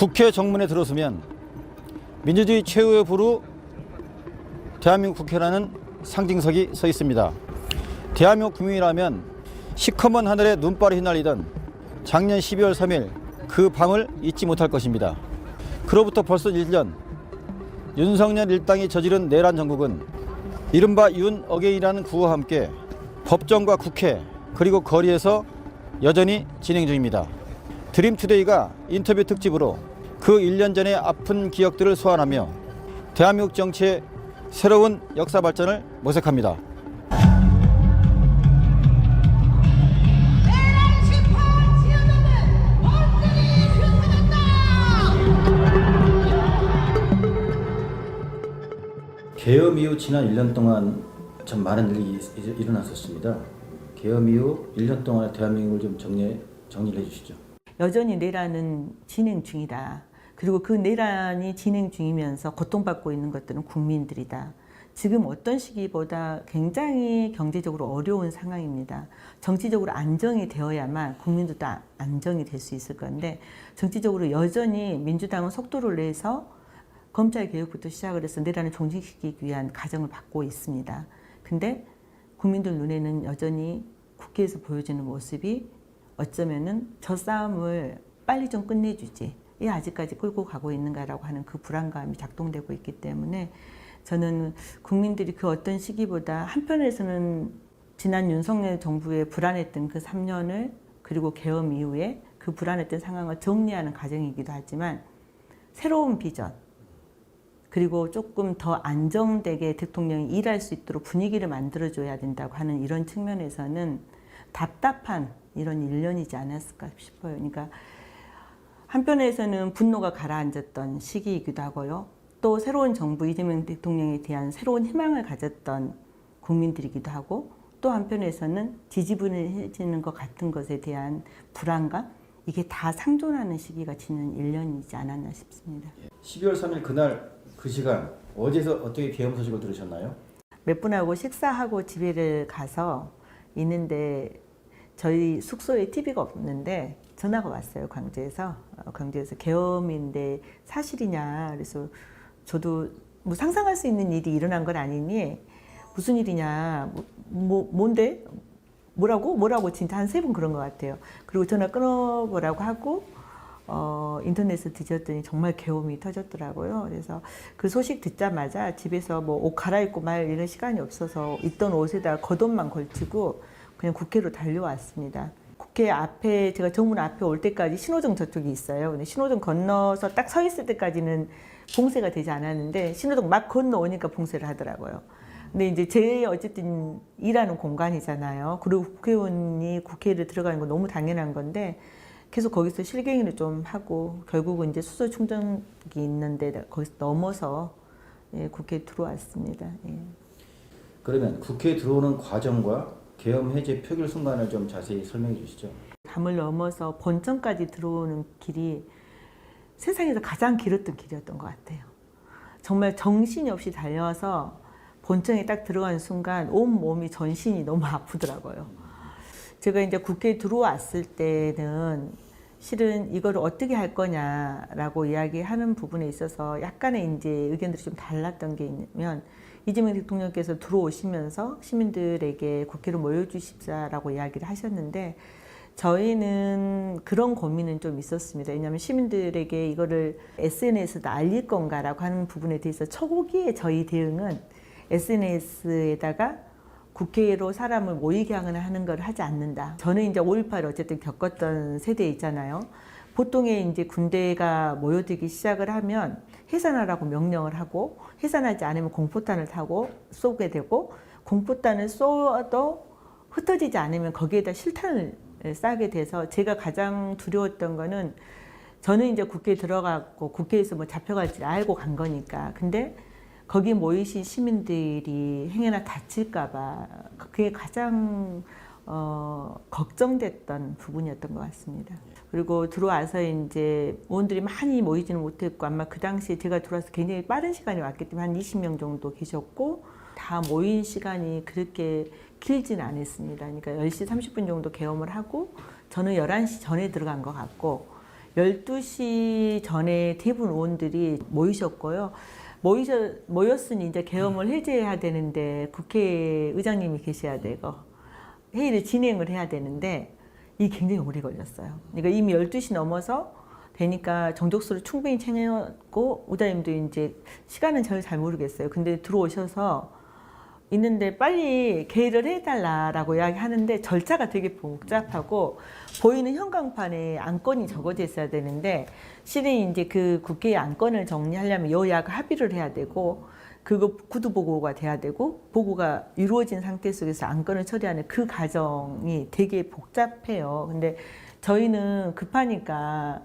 국회 정문에 들어서면 민주주의 최후의 부루 대한민국 국회라는 상징석이 서 있습니다. 대한민국 국민이라면 시커먼 하늘에 눈발이 휘날리던 작년 12월 3일 그 밤을 잊지 못할 것입니다. 그로부터 벌써 1년, 윤석열 일당이 저지른 내란 정국은 이른바 윤 어게인이라는 구호와 함께 법정과 국회 그리고 거리에서 여전히 진행 중입니다. 드림투데이가 인터뷰 특집으로 그 1년 전의 아픈 기억들을 소환하며 대한민국 정치의 새로운 역사 발전을 모색합니다. 계엄 이후 지난 1년 동안 참 많은 일이 일어났었습니다. 계엄 이후 1년 동안의 대한민국을 좀 정리를 해주시죠. 여전히 내란은 진행 중이다. 그리고 그 내란이 진행 중이면서 고통받고 있는 것들은 국민들이다. 지금 어떤 시기보다 굉장히 경제적으로 어려운 상황입니다. 정치적으로 안정이 되어야만 국민들도 안정이 될 수 있을 건데 정치적으로 여전히 민주당은 속도를 내서 검찰 개혁부터 시작을 해서 내란을 종식시키기 위한 과정을 받고 있습니다. 근데 국민들 눈에는 여전히 국회에서 보여지는 모습이 어쩌면은 저 싸움을 빨리 좀 끝내주지. 이 아직까지 끌고 가고 있는가라고 하는 그 불안감이 작동되고 있기 때문에 저는 국민들이 그 어떤 시기보다 한편에서는 지난 윤석열 정부의 불안했던 그 3년을 그리고 계엄 이후에 그 불안했던 상황을 정리하는 과정이기도 하지만 새로운 비전 그리고 조금 더 안정되게 대통령이 일할 수 있도록 분위기를 만들어줘야 된다고 하는 이런 측면에서는 답답한 이런 1년이지 않았을까 싶어요. 그러니까 한편에서는 분노가 가라앉았던 시기이기도 하고요. 또 새로운 정부 이재명 대통령에 대한 새로운 희망을 가졌던 국민들이기도 하고 또 한편에서는 지지분해지는 것 같은 것에 대한 불안감 이게 다 상존하는 시기가 지난 1년이지 않았나 싶습니다. 12월 3일 그날 그 시간 어디서 어떻게 계엄 소식을 들으셨나요? 몇 분하고 식사하고 집에를 가서 있는데 저희 숙소에 TV가 없는데 전화가 왔어요. 광주에서 계엄인데 사실이냐. 그래서 저도 뭐 상상할 수 있는 일이 일어난 건 아니니 무슨 일이냐. 뭔데? 뭐라고 진짜 한 3번 그런 것 같아요. 그리고 전화 끊어보라고 하고 인터넷을 뒤졌더니 정말 계엄이 터졌더라고요. 그래서 그 소식 듣자마자 집에서 뭐 옷 갈아입고 말 이런 시간이 없어서 있던 옷에다 겉옷만 걸치고 그냥 국회로 달려왔습니다. 국회 앞에 제가 정문 앞에 올 때까지 신호등 저쪽이 있어요. 근데 신호등 건너서 딱 서 있을 때까지는 봉쇄가 되지 않았는데 신호등 막 건너오니까 봉쇄를 하더라고요. 근데 이제 제 어쨌든 일하는 공간이잖아요. 그리고 국회의원이 국회를 들어가는 건 너무 당연한 건데 계속 거기서 실갱이를 좀 하고 결국은 이제 수소 충전기 있는데 거기서 넘어서 국회에 들어왔습니다. 예. 그러면 국회에 들어오는 과정과 계엄 해제 표결 순간을 좀 자세히 설명해 주시죠. 담을 넘어서 본청까지 들어오는 길이 세상에서 가장 길었던 길이었던 것 같아요. 정말 정신이 없이 달려서 본청에 딱 들어가는 순간 온 몸이 전신이 너무 아프더라고요. 제가 이제 국회에 들어왔을 때는 실은 이걸 어떻게 할 거냐라고 이야기하는 부분에 있어서 약간의 이제 의견들이 좀 달랐던 게 있냐면 이재명 대통령께서 들어오시면서 시민들에게 국회로 모여주십사라고 이야기를 하셨는데 저희는 그런 고민은 좀 있었습니다. 왜냐하면 시민들에게 이거를 SNS에다 알릴 건가라고 하는 부분에 대해서 초기에 저희 대응은 SNS에다가 국회로 사람을 모이게 하는 걸 하지 않는다. 저는 이제 5.18 어쨌든 겪었던 세대에 있잖아요. 보통의 이제 군대가 모여들기 시작을 하면 해산하라고 명령을 하고 해산하지 않으면 공포탄을 타고 쏘게 되고 공포탄을 쏘아도 흩어지지 않으면 거기에다 실탄을 쏴게 돼서 제가 가장 두려웠던 거는 저는 이제 국회에 들어갔고 국회에서 뭐 잡혀갈지 알고 간 거니까. 근데 거기 모이신 시민들이 행여나 다칠까봐 그게 가장 걱정됐던 부분이었던 것 같습니다. 그리고 들어와서 이제 의원들이 많이 모이지는 못했고 아마 그 당시에 제가 들어와서 굉장히 빠른 시간이 왔기 때문에 한 20명 정도 계셨고 다 모인 시간이 그렇게 길지는 않았습니다. 그러니까 10시 30분 정도 계엄을 하고 저는 11시 전에 들어간 것 같고 12시 전에 대부분 의원들이 모이셨고요. 모였으니 이제 계엄을 해제해야 되는데 국회의장님이 계셔야 되고 회의를 진행을 해야 되는데 이게 굉장히 오래 걸렸어요. 그러니까 이미 12시 넘어서 되니까 정족수를 충분히 챙겼고 의장님도 이제 시간은 저는 잘 모르겠어요. 근데 들어오셔서 있는데 빨리 개의를 해달라고 이야기하는데 절차가 되게 복잡하고 보이는 현강판에 안건이 적어져 있어야 되는데 실은 이제 그 국회의 안건을 정리하려면 여야가 합의를 해야 되고 그거 구두 보고가 돼야 되고 보고가 이루어진 상태 속에서 안건을 처리하는 그 과정이 되게 복잡해요. 근데 저희는 급하니까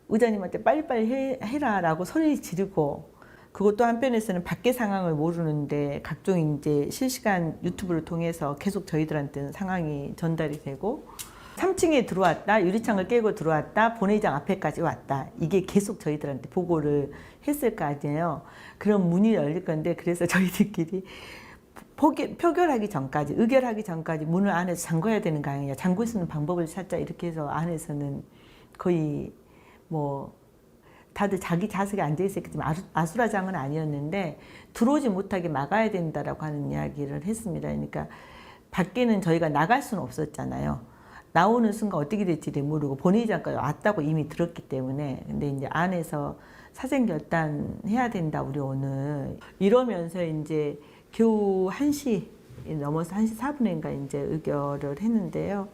의장님한테 빨리빨리 해라라고 소리 지르고 그것도 한편에서는 밖의 상황을 모르는데 각종 이제 실시간 유튜브를 통해서 계속 저희들한테는 상황이 전달이 되고 3층에 들어왔다, 유리창을 깨고 들어왔다, 본회의장 앞에까지 왔다. 이게 계속 저희들한테 보고를 했을 거 아니에요. 그럼 문이 열릴 건데 그래서 저희들끼리 표결하기 전까지, 의결하기 전까지 문을 안에서 잠궈야 되는 거 아니냐. 잠글 수 있는 방법을 찾자. 이렇게 해서 안에서는 거의 뭐 다들 자기 좌석에 앉아있었겠지만 아수라장은 아니었는데 들어오지 못하게 막아야 된다라고 하는 이야기를 했습니다. 그러니까 밖에는 저희가 나갈 수는 없었잖아요. 나오는 순간 어떻게 될지 모르고 본회의장까지 왔다고 이미 들었기 때문에 근데 이제 안에서 사생 결단해야 된다 우리 오늘 이러면서 이제 겨우 1시 넘어서 1시 4분인가 이제 의결을 했는데요.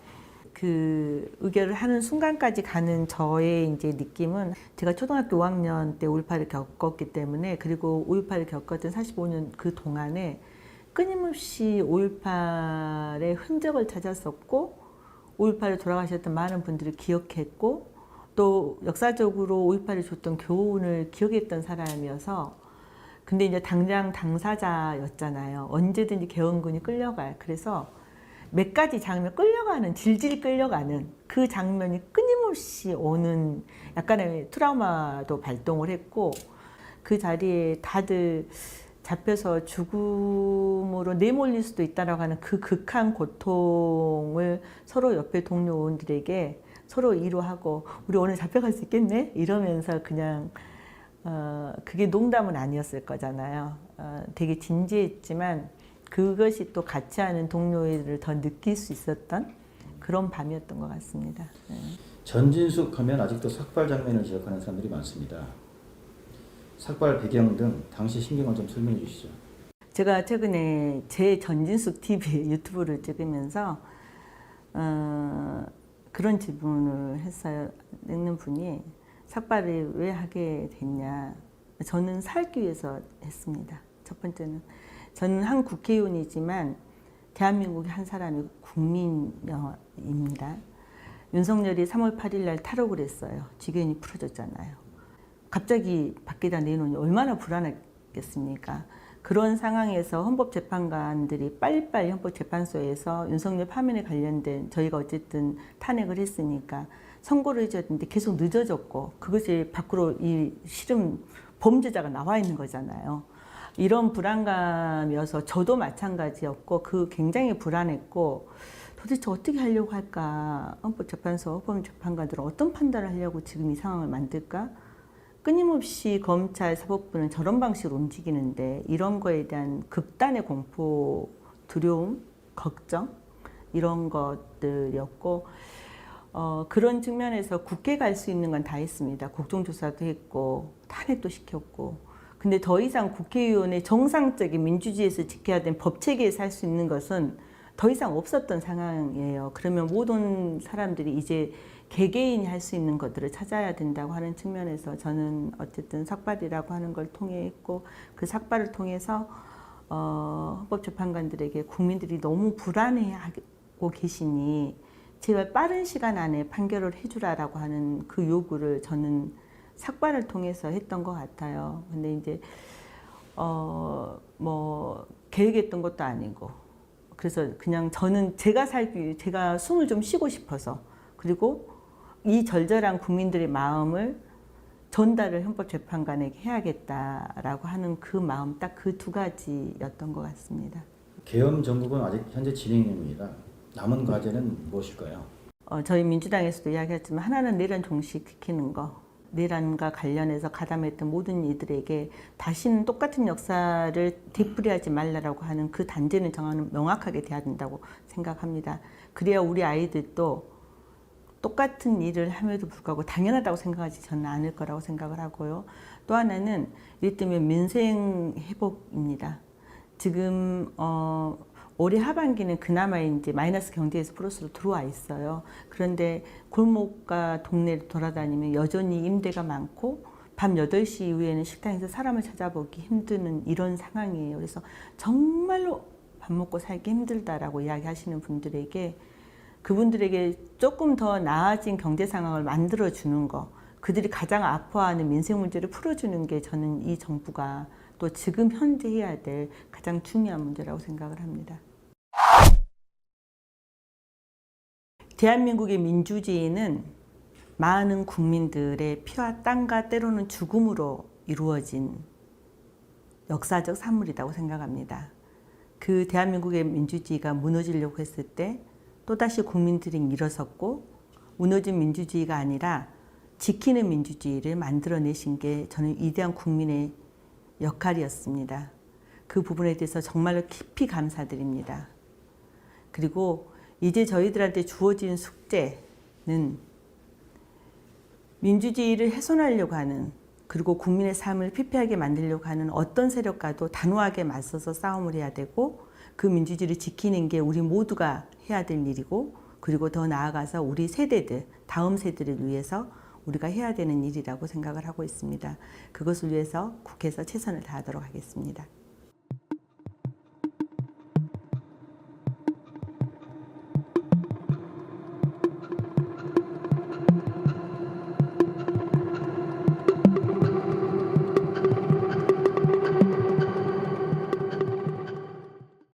그 의결을 하는 순간까지 가는 저의 이제 느낌은 제가 초등학교 5학년 때 5.18을 겪었기 때문에 그리고 5.18을 겪었던 45년 그 동안에 끊임없이 5.18의 흔적을 찾았었고 5.18에 돌아가셨던 많은 분들을 기억했고 또 역사적으로 5.18이 줬던 교훈을 기억했던 사람이어서 근데 이제 당장 당사자였잖아요. 언제든지 계엄군이 끌려갈. 그래서 몇 가지 장면 끌려가는 질질 끌려가는 그 장면이 끊임없이 오는 약간의 트라우마도 발동을 했고 그 자리에 다들 잡혀서 죽음으로 내몰릴 수도 있다라고 하는 그 극한 고통을 서로 옆에 동료 의원들에게 서로 위로하고 우리 오늘 잡혀갈 수 있겠네 이러면서 그냥 그게 농담은 아니었을 거잖아요. 되게 진지했지만 그것이 또 같이 하는 동료애들을 더 느낄 수 있었던 그런 밤이었던 것 같습니다. 네. 전진숙 하면 아직도 삭발 장면을 기억하는 사람들이 많습니다. 삭발 배경 등 당시 심경을 좀 설명해 주시죠. 제가 최근에 제 전진숙 TV 유튜브를 찍으면서 그런 질문을 했어요. 읽는 분이 삭발을 왜 하게 됐냐. 저는 살기 위해서 했습니다. 첫 번째는 저는 한 국회의원이지만 대한민국의 한 사람이 국민입니다. 윤석열이 3월 8일 날 탈옥을 했어요. 직연이 풀어졌잖아요. 갑자기 밖에다 내놓으니 얼마나 불안했겠습니까? 그런 상황에서 헌법재판관들이 빨리빨리 헌법재판소에서 윤석열 파면에 관련된 저희가 어쨌든 탄핵을 했으니까 선고를 해줬는데 계속 늦어졌고 그것이 밖으로 이 실은 범죄자가 나와 있는 거잖아요. 이런 불안감이어서 저도 마찬가지였고 그 굉장히 불안했고 도대체 어떻게 하려고 할까? 헌법재판소, 헌법재판관들은 어떤 판단을 하려고 지금 이 상황을 만들까? 끊임없이 검찰, 사법부는 저런 방식으로 움직이는데 이런 거에 대한 극단의 공포, 두려움, 걱정 이런 것들이었고 그런 측면에서 국회 갈 수 있는 건 다 했습니다. 국정조사도 했고 탄핵도 시켰고 근데 더 이상 국회의원의 정상적인 민주주의에서 지켜야 되는 법체계에서 할 수 있는 것은 더 이상 없었던 상황이에요. 그러면 모든 사람들이 이제 개개인이 할 수 있는 것들을 찾아야 된다고 하는 측면에서 저는 어쨌든 삭발이라고 하는 걸 통해 했고 그 삭발을 통해서 헌법재판관들에게 국민들이 너무 불안해하고 계시니 제발 빠른 시간 안에 판결을 해주라라고 하는 그 요구를 저는 삭발을 통해서 했던 것 같아요. 근데 이제 뭐 계획했던 것도 아니고 그래서 그냥 저는 제가 제가 숨을 좀 쉬고 싶어서 그리고 이 절절한 국민들의 마음을 전달을 헌법재판관에게 해야겠다라고 하는 그 마음 딱 그 두 가지였던 것 같습니다. 계엄 정국은 아직 현재 진행 중입니다. 남은 과제는 무엇일까요? 저희 민주당에서도 이야기했지만 하나는 내란 종식시키는 거, 내란과 관련해서 가담했던 모든 이들에게 다시는 똑같은 역사를 되풀이하지 말라라고 하는 그 단죄는 정하는 명확하게 돼야 된다고 생각합니다. 그래야 우리 아이들도 똑같은 일을 함에도 불구하고 당연하다고 생각하지 저는 않을 거라고 생각을 하고요. 또 하나는 이를테면 민생 회복입니다. 지금 올해 하반기는 그나마 이제 마이너스 경제에서 플러스로 들어와 있어요. 그런데 골목과 동네를 돌아다니면 여전히 임대가 많고 밤 8시 이후에는 식당에서 사람을 찾아보기 힘드는 이런 상황이에요. 그래서 정말로 밥 먹고 살기 힘들다라고 이야기하시는 분들에게 그분들에게 조금 더 나아진 경제 상황을 만들어주는 거, 그들이 가장 아파하는 민생 문제를 풀어주는 게 저는 이 정부가 또 지금 현재 해야 될 가장 중요한 문제라고 생각을 합니다. 대한민국의 민주주의는 많은 국민들의 피와 땀과 때로는 죽음으로 이루어진 역사적 산물이라고 생각합니다. 그 대한민국의 민주주의가 무너지려고 했을 때 또다시 국민들이 일어섰고 무너진 민주주의가 아니라 지키는 민주주의를 만들어내신 게 저는 위대한 국민의 역할이었습니다. 그 부분에 대해서 정말로 깊이 감사드립니다. 그리고 이제 저희들한테 주어진 숙제는 민주주의를 훼손하려고 하는, 그리고 국민의 삶을 피폐하게 만들려고 하는 어떤 세력과도 단호하게 맞서서 싸움을 해야 되고, 그 민주주의를 지키는 게 우리 모두가 해야 될 일이고, 그리고 더 나아가서 우리 세대들, 다음 세대를 위해서 우리가 해야 되는 일이라고 생각을 하고 있습니다. 그것을 위해서 국회에서 최선을 다하도록 하겠습니다.